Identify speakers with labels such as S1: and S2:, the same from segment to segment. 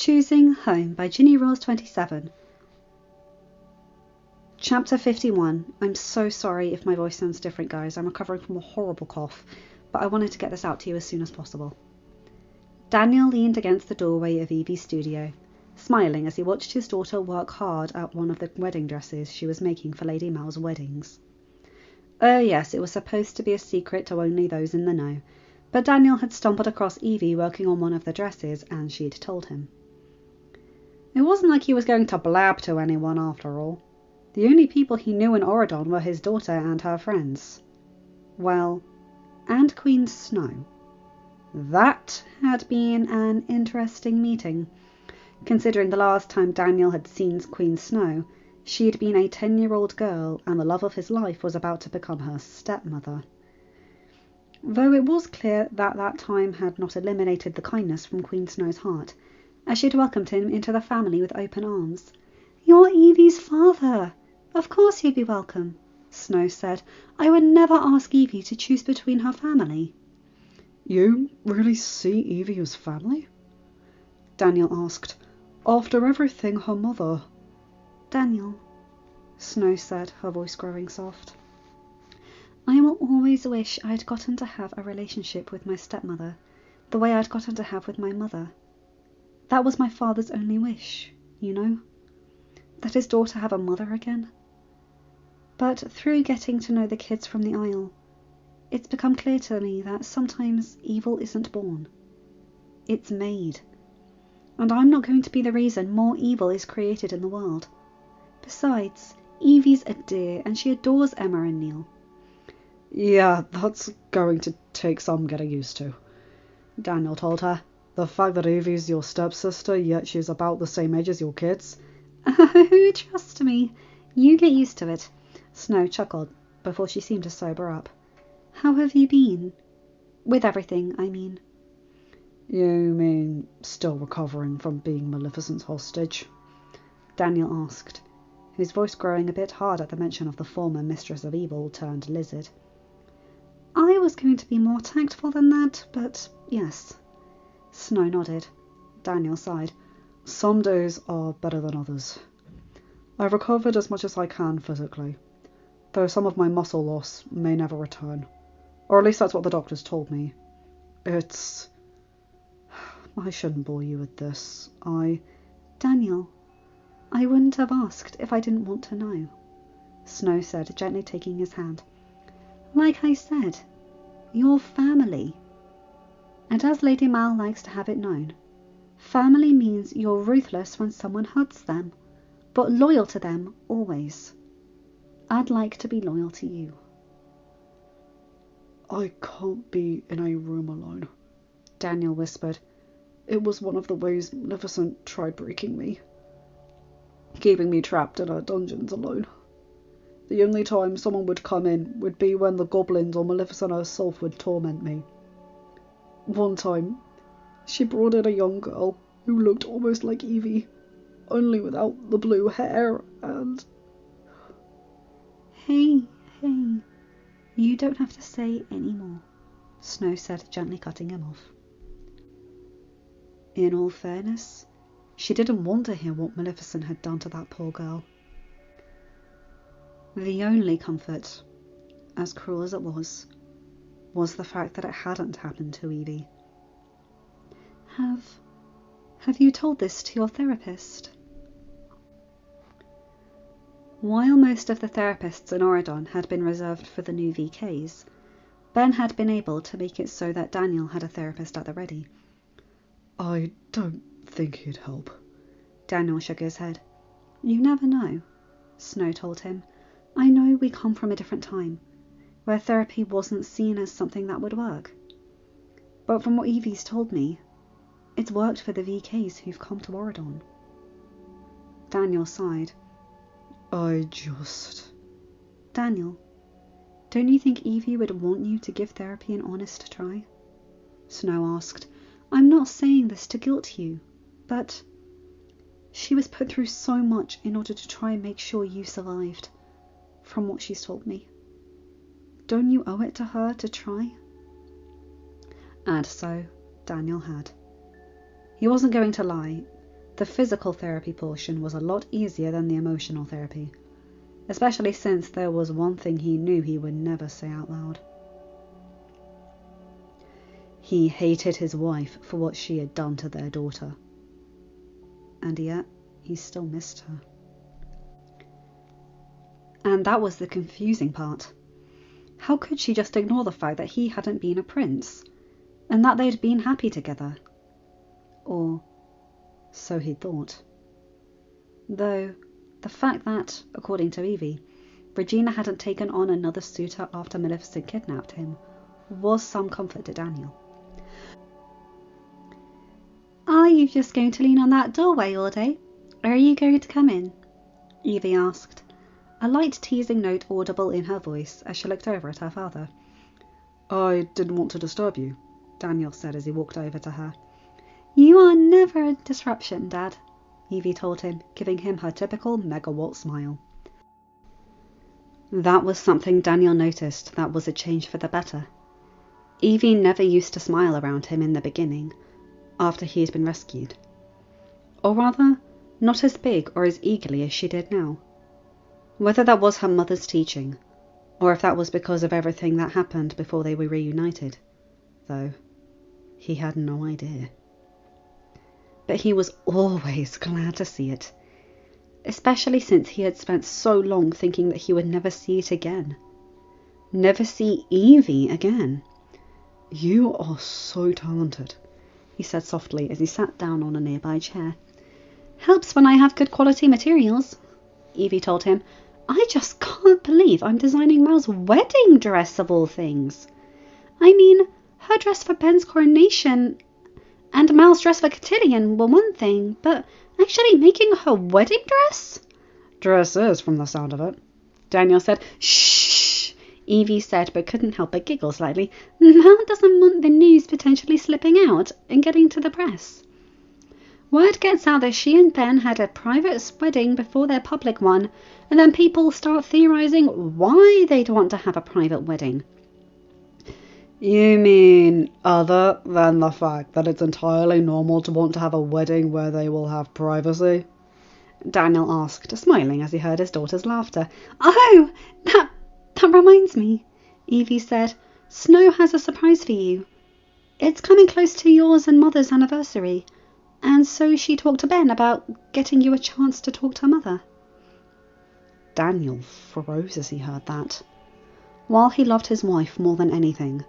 S1: Choosing Home by ginnyrules27. Chapter 51. I'm so sorry if my voice sounds different, guys. I'm recovering from a horrible cough, but I wanted to get this out to you as soon as possible. Daniel leaned against the doorway of Evie's studio, smiling as he watched his daughter work hard at one of the wedding dresses she was making for Lady Mal's weddings. Oh yes, it was supposed to be a secret to only those in the know, but Daniel had stumbled across Evie working on one of the dresses, and she'd told him. It wasn't like he was going to blab to anyone after all. The only people he knew in Oridon were his daughter and her friends. Well, and Queen Snow. That had been an interesting meeting, considering the last time Daniel had seen Queen Snow, she'd been a 10-year-old girl and the love of his life was about to become her stepmother. Though it was clear that that time had not eliminated the kindness from Queen Snow's heart, as she'd welcomed him into the family with open arms. "You're Evie's father. Of course you'd be welcome," Snow said. "I would never ask Evie to choose between her family."
S2: "You really see Evie as family?" Daniel asked. "After everything her mother..."
S1: "Daniel," Snow said, her voice growing soft, "I will always wish I'd gotten to have a relationship with my stepmother, the way I'd gotten to have with my mother. That was my father's only wish, you know, that his daughter have a mother again. But through getting to know the kids from the Isle, it's become clear to me that sometimes evil isn't born. It's made. And I'm not going to be the reason more evil is created in the world. Besides, Evie's a dear and she adores Emma and Neil."
S2: "Yeah, that's going to take some getting used to," Daniel told her. "The fact that Evie's your stepsister, yet she's about the same age as your kids."
S1: "Oh, trust me, you get used to it," Snow chuckled before she seemed to sober up. "How have you been? With everything, I mean."
S2: "You mean still recovering from being Maleficent's hostage?"
S1: Daniel asked, his voice growing a bit hard at the mention of the former Mistress of Evil turned lizard. "I was going to be more tactful than that, but yes." Snow nodded. Daniel sighed.
S2: "Some days are better than others. I've recovered as much as I can physically, though some of my muscle loss may never return. Or at least that's what the doctors told me. It's... I shouldn't bore you with this.
S1: "Daniel, I wouldn't have asked if I didn't want to know," Snow said, gently taking his hand. "Like I said, you're family. And as Lady Mal likes to have it known, family means you're ruthless when someone hurts them, but loyal to them always. I'd like to be loyal to you."
S2: "I can't be in a room alone," Daniel whispered. "It was one of the ways Maleficent tried breaking me, keeping me trapped in her dungeons alone. The only time someone would come in would be when the goblins or Maleficent herself would torment me. One time, she brought in a young girl who looked almost like Evie, only without the blue hair, and..."
S1: Hey, you don't have to say any more," Snow said, gently cutting him off. In all fairness, she didn't want to hear what Maleficent had done to that poor girl. The only comfort, as cruel as it was the fact that it hadn't happened to Evie. Have you told this to your therapist?" While most of the therapists in Oridon had been reserved for the new VKs, Ben had been able to make it so that Daniel had a therapist at the ready.
S2: "I don't think he'd help."
S1: Daniel shook his head. "You never know," Snow told him. "I know we come from a different time, where therapy wasn't seen as something that would work. But from what Evie's told me, it's worked for the VKs who've come to Oridon." Daniel sighed. "Daniel, don't you think Evie would want you to give therapy an honest try?" Snow asked. "I'm not saying this to guilt you, but she was put through so much in order to try and make sure you survived, from what she's told me. Don't you owe it to her to try?" And so Daniel had. He wasn't going to lie. the physical therapy portion was a lot easier than the emotional therapy, especially since there was one thing he knew he would never say out loud. He hated his wife for what she had done to their daughter. And yet, he still missed her. And that was the confusing part. How could she just ignore the fact that he hadn't been a prince, and that they'd been happy together? Or so he thought. Though, the fact that, according to Evie, Regina hadn't taken on another suitor after Maleficent kidnapped him was some comfort to Daniel. Are you just going to lean on that doorway all day, or are you going to come in? Evie asked, a light teasing note audible in her voice as she looked over at her father.
S2: I didn't want to disturb you,
S1: Daniel said as he walked over to her. You are never a disruption, Dad, Evie told him, giving him her typical megawatt smile. That was something Daniel noticed that was a change for the better. Evie never used to smile around him in the beginning, after he had been rescued. Or rather, not as big or as eagerly as she did now. Whether that was her mother's teaching, or if that was because of everything that happened before they were reunited, though he had no idea. But he was always glad to see it, especially since he had spent so long thinking that he would never see it again. Never see Evie again.
S2: You are so talented,
S1: he said softly as he sat down on a nearby chair. Helps when I have good quality materials, Evie told him. I just can't believe I'm designing Mal's wedding dress of all things. I mean, her dress for Ben's coronation and Mal's dress for Cotillion were one thing, but actually making her wedding dress?
S2: Dresses, from the sound of it,
S1: Daniel said. Shh, Evie said, but couldn't help but giggle slightly. Mal doesn't want the news potentially slipping out and getting to the press. Word gets out that she and Ben had a private wedding before their public one, and then people start theorizing why they'd want to have a private wedding.
S2: You mean other than the fact that it's entirely normal to want to have a wedding where they will have privacy?
S1: Daniel asked, smiling as he heard his daughter's laughter. Oh, that reminds me, Evie said. Snow has a surprise for you. It's coming close to yours and Mother's anniversary, and so she talked to Ben about getting you a chance to talk to Mother. Daniel froze as he heard that. While he loved his wife more than anything,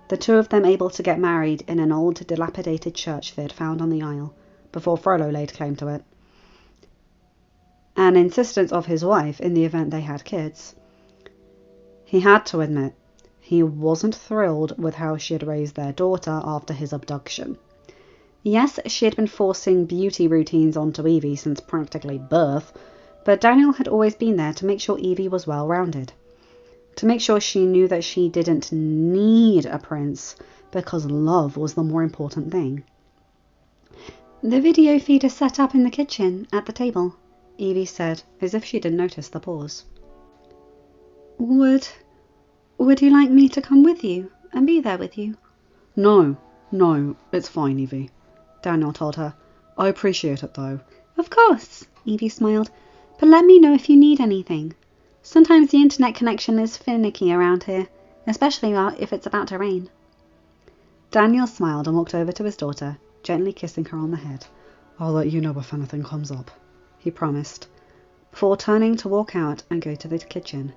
S1: the two of them able to get married in an old, dilapidated church they'd found on the Isle, before Frollo laid claim to it. An insistence of his wife in the event they had kids. He had to admit, he wasn't thrilled with how she had raised their daughter after his abduction. Yes, she had been forcing beauty routines onto Evie since practically birth, but Daniel had always been there to make sure Evie was well-rounded. To make sure she knew that she didn't need a prince, because love was the more important thing. The video feed is set up in the kitchen, at the table, Evie said, as if she didn't notice the pause. Would you like me to come with you, and be there with you?
S2: No, it's fine, Evie, Daniel told her. I appreciate it, though.
S1: Of course, Evie smiled, but let me know if you need anything. Sometimes the internet connection is finicky around here, especially if it's about to rain. Daniel smiled and walked over to his daughter, gently kissing her on the head.
S2: I'll let you know if anything comes up,
S1: he promised, before turning to walk out and go to the kitchen.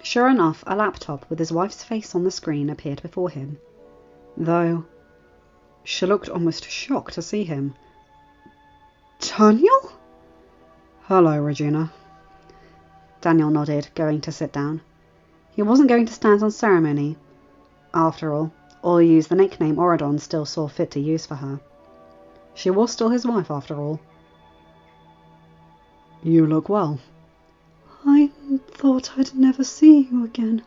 S1: Sure enough, a laptop with his wife's face on the screen appeared before him, though she looked almost shocked to see him. Daniel?
S2: Hello, Regina.
S1: Daniel nodded, going to sit down. He wasn't going to stand on ceremony, after all, or use the nickname Auradon still saw fit to use for her. She was still his wife, after all.
S2: You look well.
S1: I thought I'd never see you again,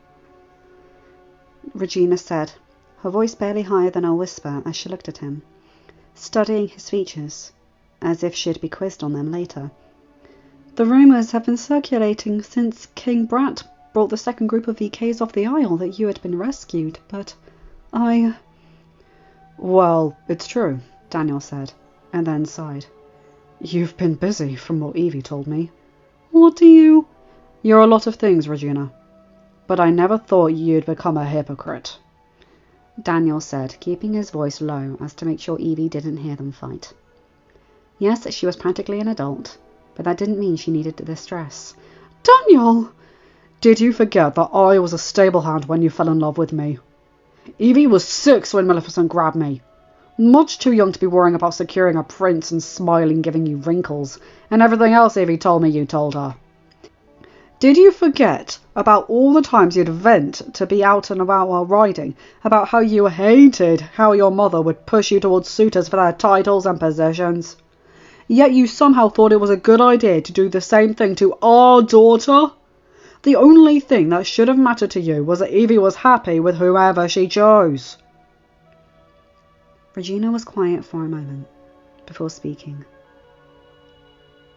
S1: Regina said, her voice barely higher than a whisper as she looked at him, studying his features, as if she'd be quizzed on them later. The rumours have been circulating since King Brat brought the second group of VKs off the Isle that you had been rescued, but
S2: Well, it's true, Daniel said,
S1: and then sighed.
S2: You've been busy, from what Evie told me.
S1: What do you...
S2: You're a lot of things, Regina. But I never thought you'd become a hypocrite,
S1: Daniel said, keeping his voice low as to make sure Evie didn't hear them fight. Yes, she was practically an adult, but that didn't mean she needed the stress.
S2: Daniel! Did you forget that I was a stable hand when you fell in love with me? Evie was 6 when Maleficent grabbed me. Much too young to be worrying about securing a prince and smiling giving you wrinkles, and everything else Evie told me you told her. Did you forget about all the times you'd vent to be out and about while riding, about how you hated how your mother would push you towards suitors for their titles and positions? Yet you somehow thought it was a good idea to do the same thing to our daughter? The only thing that should have mattered to you was that Evie was happy with whoever she chose.
S1: Regina was quiet for a moment, before speaking.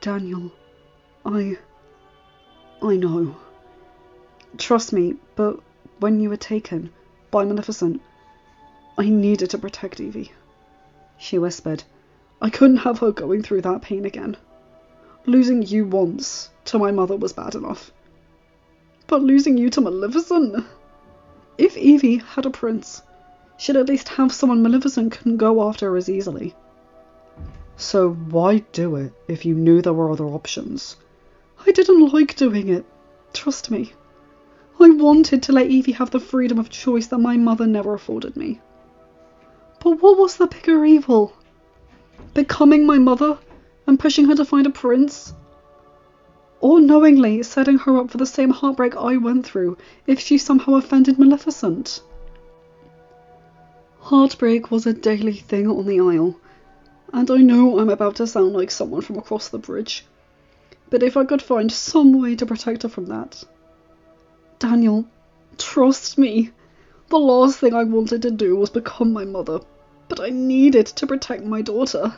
S2: Daniel, I know. Trust me, but when you were taken by Maleficent, I needed to protect Evie.
S1: She whispered.
S2: I couldn't have her going through that pain again. Losing you once to my mother was bad enough. But losing you to Maleficent? If Evie had a prince, she'd at least have someone Maleficent couldn't go after as easily. So why do it if you knew there were other options? I didn't like doing it. Trust me. I wanted to let Evie have the freedom of choice that my mother never afforded me. But what was the bigger evil? Becoming my mother and pushing her to find a prince? Or knowingly setting her up for the same heartbreak I went through if she somehow offended Maleficent? Heartbreak was a daily thing on the Isle, and I know I'm about to sound like someone from across the bridge, but if I could find some way to protect her from that... Daniel, trust me, the last thing I wanted to do was become my mother, but I needed to protect my daughter.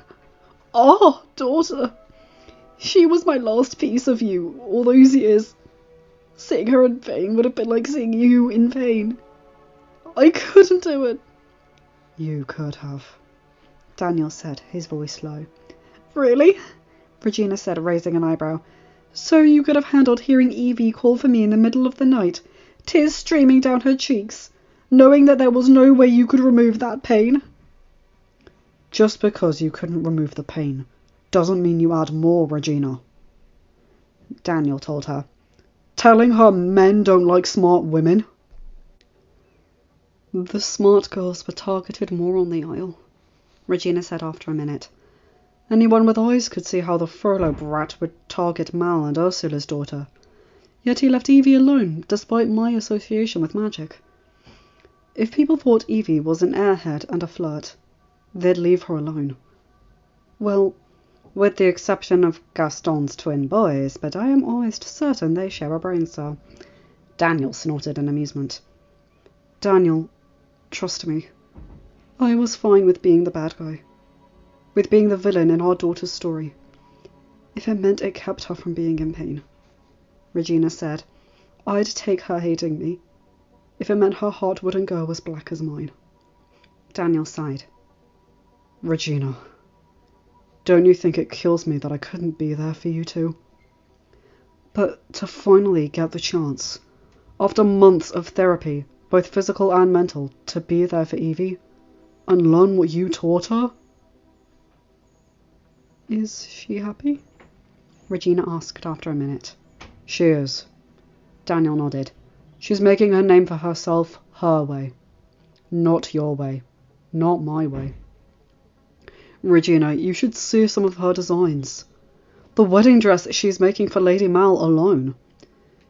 S2: Our daughter! She was my last piece of you all those years. Seeing her in vain would have been like seeing you in vain. I couldn't do it. You could have, Daniel said, his voice low. Really? Regina said, raising an eyebrow. So you could have handled hearing Evie call for me in the middle of the night, tears streaming down her cheeks, knowing that there was no way you could remove that pain? Just because you couldn't remove the pain doesn't mean you add more, Regina, Daniel told her. Telling her men don't like smart women? The smart girls were targeted more on the Isle, Regina said after a minute. Anyone with eyes could see how the Frollo brat would target Mal and Ursula's daughter. Yet he left Evie alone, despite my association with magic. If people thought Evie was an airhead and a flirt, they'd leave her alone. Well, with the exception of Gaston's twin boys, but I am almost certain they share a brain cell. Daniel snorted in amusement. Daniel, trust me. I was fine with being the bad guy. With being the villain in our daughter's story. If it meant it kept her from being in pain. Regina said, I'd take her hating me. If it meant her heart wouldn't go as black as mine. Daniel sighed. Regina, don't you think it kills me that I couldn't be there for you two? But to finally get the chance, after months of therapy, both physical and mental, to be there for Evie, and learn what you taught her? Is she happy? Regina asked after a minute. She is. Daniel nodded. She's making her name for herself her way. Not your way. Not my way. Regina, you should see some of her designs. The wedding dress she's making for Lady Mal alone.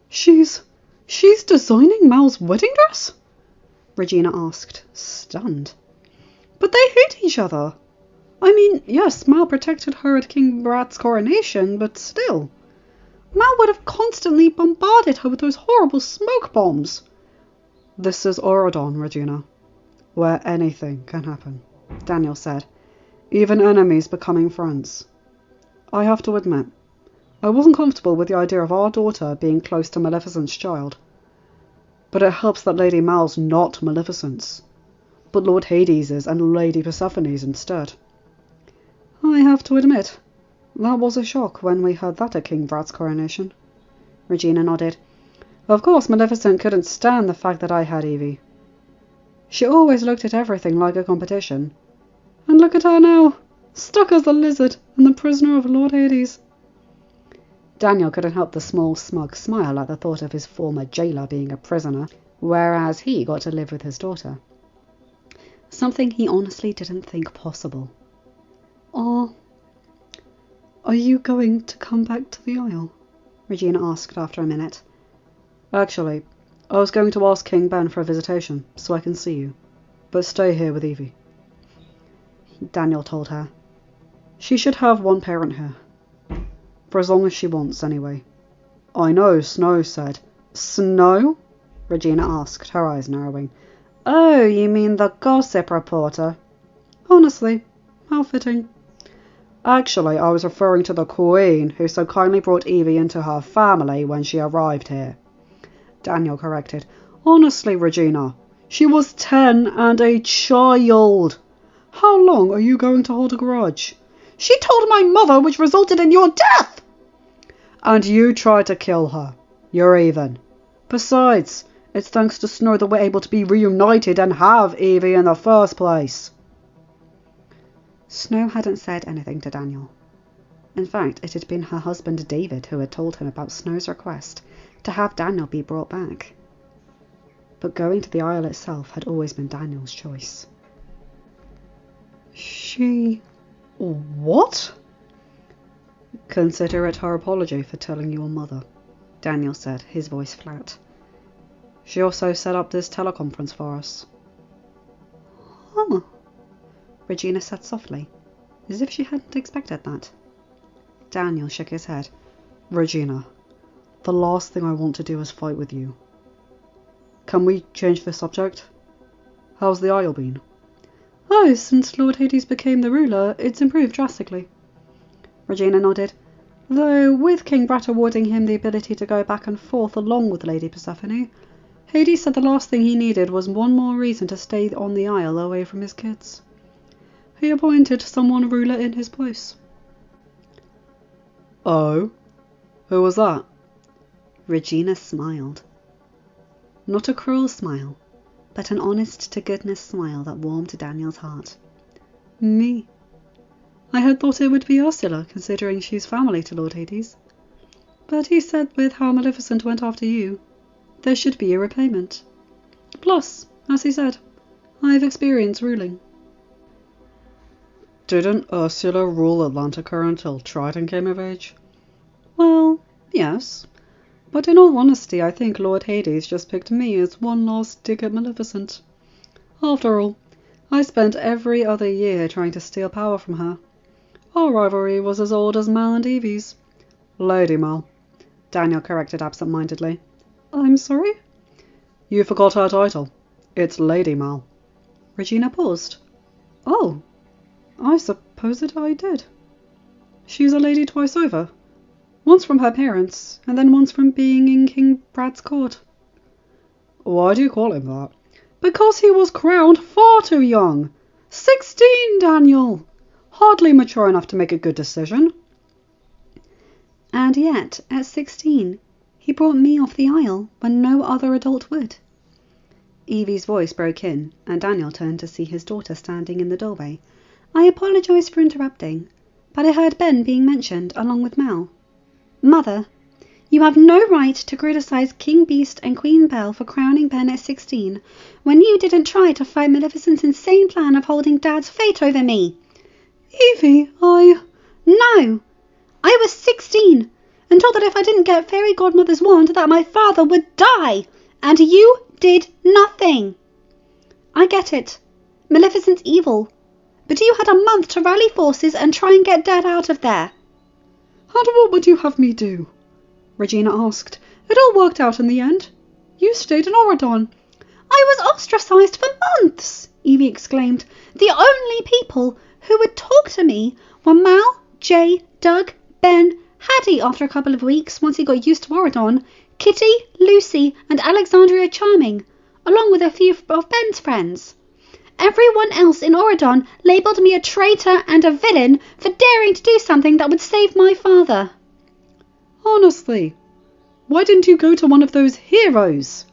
S2: She's designing Mal's wedding dress? Regina asked, stunned. But they hate each other. I mean, yes, Mal protected her at King Brat's coronation, but still. Mal would have constantly bombarded her with those horrible smoke bombs. This is Auradon, Regina, where anything can happen, Daniel said. Even enemies becoming friends. I have to admit, I wasn't comfortable with the idea of our daughter being close to Maleficent's child. But it helps that Lady Mal's not Maleficent's, but Lord Hades's and Lady Persephone's instead. I have to admit, that was a shock when we heard that at King Brad's coronation.
S1: Regina nodded.
S2: Of course, Maleficent couldn't stand the fact that I had Evie. She always looked at everything like a competition. And look at her now, stuck as the lizard and the prisoner of Lord Hades.
S1: Daniel couldn't help the small, smug smile at the thought of his former jailer being a prisoner, whereas he got to live with his daughter. Something he honestly didn't think possible.
S2: Are you going to come back to the Isle?
S1: Regina asked after a minute.
S2: Actually, I was going to ask King Ben for a visitation, so I can see you. But stay here with Evie.
S1: Daniel told her.
S2: She should have one parent here. For as long as she wants, anyway. I know, Snow said.
S1: Snow? Regina asked, her eyes narrowing. Oh, you mean the gossip reporter?
S2: Honestly, how fitting. Actually, I was referring to the Queen, who so kindly brought Evie into her family when she arrived here.
S1: Daniel corrected.
S2: Honestly, Regina, she was 10 and a child. How long are you going to hold a grudge?
S1: She told my mother, which resulted in your death!
S2: And you tried to kill her. You're even. Besides, it's thanks to Snow that we're able to be reunited and have Evie in the first place.
S1: Snow hadn't said anything to Daniel. In fact, it had been her husband David who had told him about Snow's request to have Daniel be brought back. But going to the Isle itself had always been Daniel's choice.
S2: She... what?
S1: Consider it her apology for telling your mother, Daniel said, his voice flat. She also set up this teleconference for us.
S2: Huh.
S1: Regina said softly, as if she hadn't expected that. Daniel shook his head.
S2: Regina, the last thing I want to do is fight with you. Can we change the subject? How's the Isle been?
S1: Oh, since Lord Hades became the ruler, it's improved drastically. Regina nodded, though with King Brat awarding him the ability to go back and forth along with Lady Persephone, Hades said the last thing he needed was one more reason to stay on the Isle away from his kids. He appointed someone ruler in his place.
S2: Oh? Who was that?
S1: Regina smiled. Not a cruel smile, but an honest-to-goodness smile that warmed Daniel's heart. Me. I had thought it would be Ursula, considering she's family to Lord Hades. But he said with how Maleficent went after you, there should be a repayment. Plus, as he said, I've experience ruling.
S2: Didn't Ursula rule Atlantica until Triton came of age?
S1: Well, yes. But in all honesty, I think Lord Hades just picked me as one last dig at Maleficent. After all, I spent every other year trying to steal power from her. Our rivalry was as old as Mal and Evie's.
S2: Lady Mal,
S1: Daniel corrected absent-mindedly.
S2: I'm sorry? You forgot her title. It's Lady Mal.
S1: Regina paused. Oh, I suppose that I did. She's a lady twice over. Once from her parents, and then once from being in King Brad's court.
S2: Why do you call him that?
S1: Because he was crowned far too young. 16, Daniel! Hardly mature enough to make a good decision. And yet, at 16, he brought me off the Isle when no other adult would. Evie's voice broke in, and Daniel turned to see his daughter standing in the doorway. I apologise for interrupting, but I heard Ben being mentioned along with Mal. Mother, you have no right to criticise King Beast and Queen Belle for crowning Ben at 16, when you didn't try to fight Maleficent's insane plan of holding Dad's fate over me.
S2: Evie,
S1: No! I was 16, and told that if I didn't get Fairy Godmother's wand that my father would die, and you did nothing. I get it. Maleficent's evil. But you had a month to rally forces and try and get Dad out of there.
S2: And what would you have me do?
S1: Regina asked.
S2: It all worked out in the end. You stayed in Auradon.
S1: I was ostracised for months, Evie exclaimed. The only people who would talk to me were Mal, Jay, Doug, Ben, Haddie after a couple of weeks once he got used to Auradon, Kitty, Lucy and Alexandria Charming, along with a few of Ben's friends. Everyone else in Oridon labelled me a traitor and a villain for daring to do something that would save my father.
S2: Honestly, why didn't you go to one of those heroes?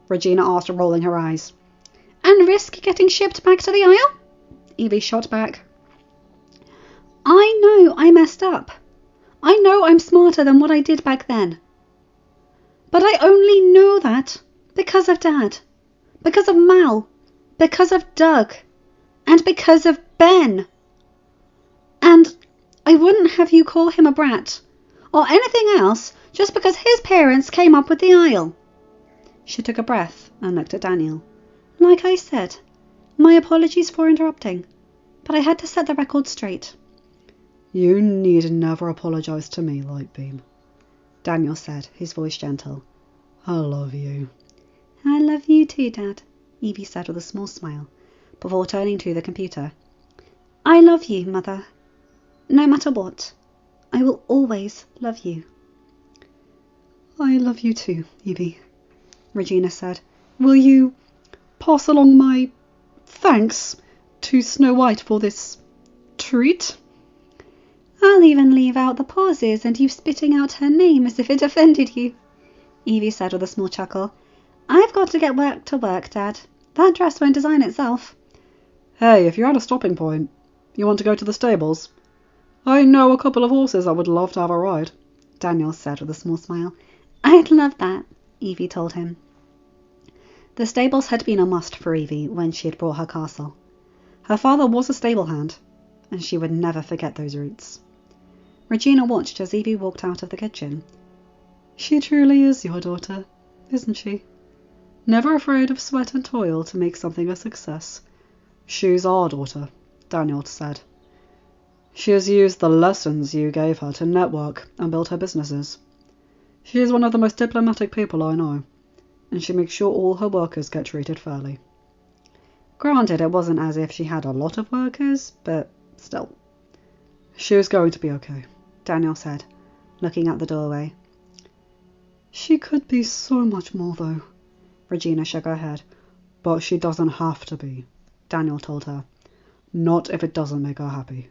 S2: Regina asked, rolling her eyes.
S1: And risk getting shipped back to the Isle? Evie shot back. I know I messed up. I know I'm smarter than what I did back then. But I only know that because of Dad, because of Mal, because of Doug, and because of Ben. And I wouldn't have you call him a brat, or anything else, just because his parents came up with the Isle. She took a breath and looked at Daniel. Like I said, my apologies for interrupting, but I had to set the record straight.
S2: You need never apologise to me, Lightbeam, Daniel said, his voice gentle. I love you.
S1: I love you too, Dad, Evie said with a small smile, before turning to the computer. I love you, Mother. No matter what, I will always love you.
S2: I love you too, Evie, Regina said. Will you pass along my thanks to Snow White for this treat?
S1: I'll even leave out the pauses and you spitting out her name as if it offended you, Evie said with a small chuckle. I've got to get back to work, Dad. That dress won't design itself.
S2: Hey, if you're at a stopping point, you want to go to the stables? I know a couple of horses that would love to have a ride, Daniel said with a small smile.
S1: I'd love that, Evie told him. The stables had been a must for Evie when she had bought her castle. Her father was a stable hand, and she would never forget those roots. Regina watched as Evie walked out of the kitchen.
S2: She truly is your daughter, isn't she? Never afraid of sweat and toil to make something a success. She's our daughter, Daniel said. She has used the lessons you gave her to network and build her businesses. She is one of the most diplomatic people I know, and she makes sure all her workers get treated fairly.
S1: Granted, it wasn't as if she had a lot of workers, but still.
S2: She is going to be okay,
S1: Daniel said, looking out the doorway.
S2: She could be so much more, though. Regina shook her head. But she doesn't have to be, Daniel told her. Not if it doesn't make her happy.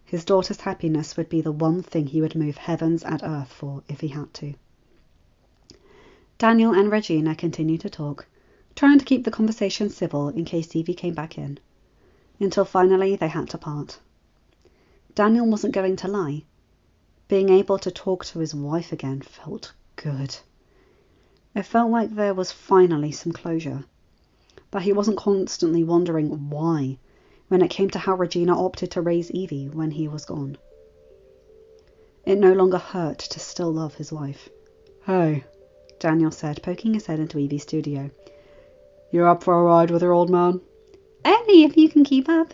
S1: His daughter's happiness would be the one thing he would move heavens and earth for if he had to. Daniel and Regina continued to talk, trying to keep the conversation civil in case Evie came back in, until finally they had to part. Daniel wasn't going to lie. Being able to talk to his wife again felt good. It felt like there was finally some closure, that he wasn't constantly wondering why when it came to how Regina opted to raise Evie when he was gone. It no longer hurt to still love his wife.
S2: Hey,
S1: Daniel said, poking his head into Evie's studio.
S2: You up for a ride with your old man?
S1: Only if you can keep up,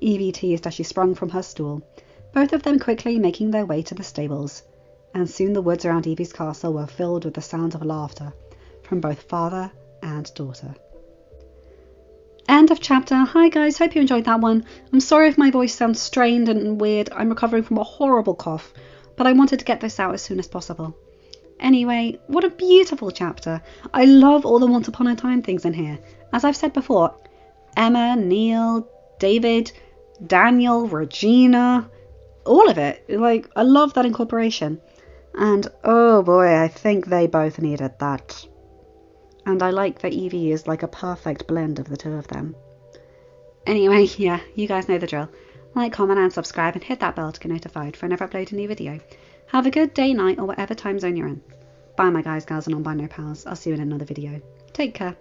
S1: Evie teased as she sprung from her stool, both of them quickly making their way to the stables, and soon the woods around Evie's castle were filled with the sounds of laughter from both father and daughter. End of chapter. Hi guys, hope you enjoyed that one. I'm sorry if my voice sounds strained and weird. I'm recovering from a horrible cough, but I wanted to get this out as soon as possible. Anyway, what a beautiful chapter. I love all the Once Upon a Time things in here. As I've said before, Emma, Neil, David, Daniel, Regina, all of it. Like, I love that incorporation. And oh boy, I think they both needed that. And I like that Evie is like a perfect blend of the two of them. Anyway, yeah, you guys know the drill. Like, comment and subscribe and hit that bell to get notified for whenever I upload a new video. Have a good day, night, or whatever time zone you're in. Bye my guys, gals and non-binary pals. I'll see you in another video. Take care.